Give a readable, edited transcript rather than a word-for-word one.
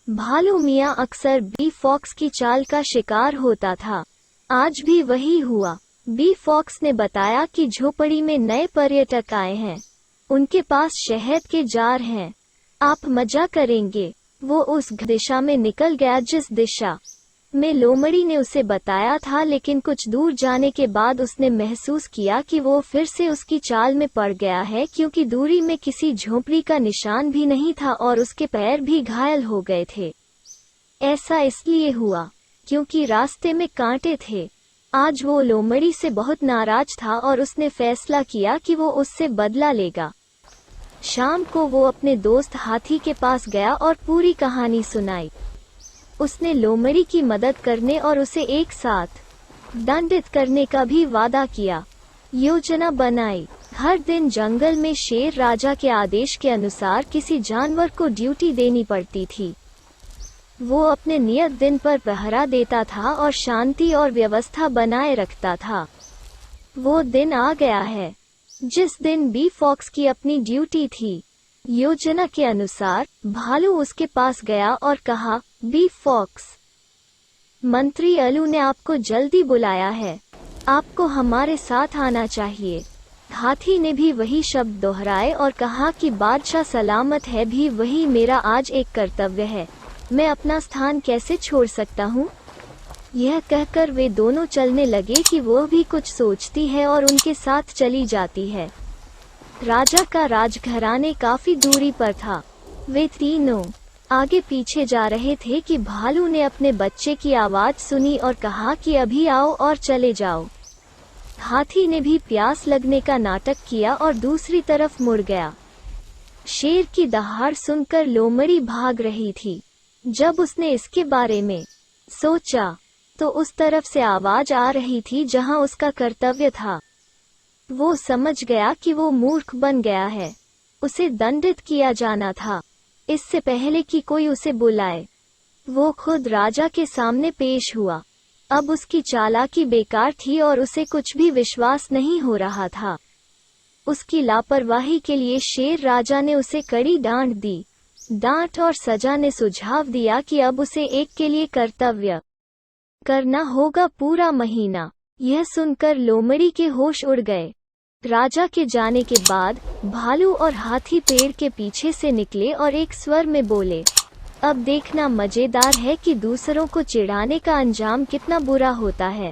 भालू मियाँ अक्सर बी फॉक्स की चाल का शिकार होता था। आज भी वही हुआ। बी फॉक्स ने बताया कि झोपड़ी में नए पर्यटक आए हैं। उनके पास शहद के जार हैं। आप मजा करेंगे। वो उस दिशा में निकल गया जिस दिशा में लोमड़ी ने उसे बताया था, लेकिन कुछ दूर जाने के बाद उसने महसूस किया कि वो फिर से उसकी चाल में पड़ गया है, क्योंकि दूरी में किसी झोपड़ी का निशान भी नहीं था और उसके पैर भी घायल हो गए थे। ऐसा इसलिए हुआ क्योंकि रास्ते में कांटे थे। आज वो लोमड़ी से बहुत नाराज था और उसने फैसला किया कि वो उससे बदला लेगा। शाम को वो अपने दोस्त हाथी के पास गया और पूरी कहानी सुनाई। उसने लोमड़ी की मदद करने और उसे एक साथ दंडित करने का भी वादा किया। योजना बनाई। हर दिन जंगल में शेर राजा के आदेश के अनुसार किसी जानवर को ड्यूटी देनी पड़ती थी। वो अपने नियत दिन पर पहरा देता था और शांति और व्यवस्था बनाए रखता था। वो दिन आ गया है जिस दिन बी फॉक्स की अपनी ड्यूटी थी। योजना के अनुसार भालू उसके पास गया और कहा, बी फॉक्स, मंत्री अलू ने आपको जल्दी बुलाया है। आपको हमारे साथ आना चाहिए। हाथी ने भी वही शब्द दोहराए और कहा कि बादशाह सलामत है, भी वही मेरा आज एक कर्तव्य है। मैं अपना स्थान कैसे छोड़ सकता हूँ? यह कहकर वे दोनों चलने लगे कि वो भी कुछ सोचती है और उनके साथ चली जाती है। राजा का राजघराने काफी दूरी पर था। वे तीनों आगे पीछे जा रहे थे कि भालू ने अपने बच्चे की आवाज सुनी और कहा कि अभी आओ और चले जाओ। हाथी ने भी प्यास लगने का नाटक किया और दूसरी तरफ मुड़ गया। शेर की दहाड़ सुनकर लोमड़ी भाग रही थी। जब उसने इसके बारे में सोचा तो उस तरफ से आवाज आ रही थी जहां उसका कर्तव्य था। वो समझ गया कि वो मूर्ख बन गया है। उसे दंडित किया जाना था इससे पहले कि कोई उसे बुलाए। वो खुद राजा के सामने पेश हुआ। अब उसकी चालाकी बेकार थी और उसे कुछ भी विश्वास नहीं हो रहा था। उसकी लापरवाही के लिए शेर राजा ने उसे कड़ी डांट दी। डांट और सजा ने सुझाव दिया कि अब उसे एक के लिए कर्तव्य करना होगा पूरा महीना। यह सुनकर लोमड़ी के होश उड़ गए। राजा के जाने के बाद भालू और हाथी पेड़ के पीछे से निकले और एक स्वर में बोले, अब देखना मजेदार है कि दूसरों को चिढ़ाने का अंजाम कितना बुरा होता है।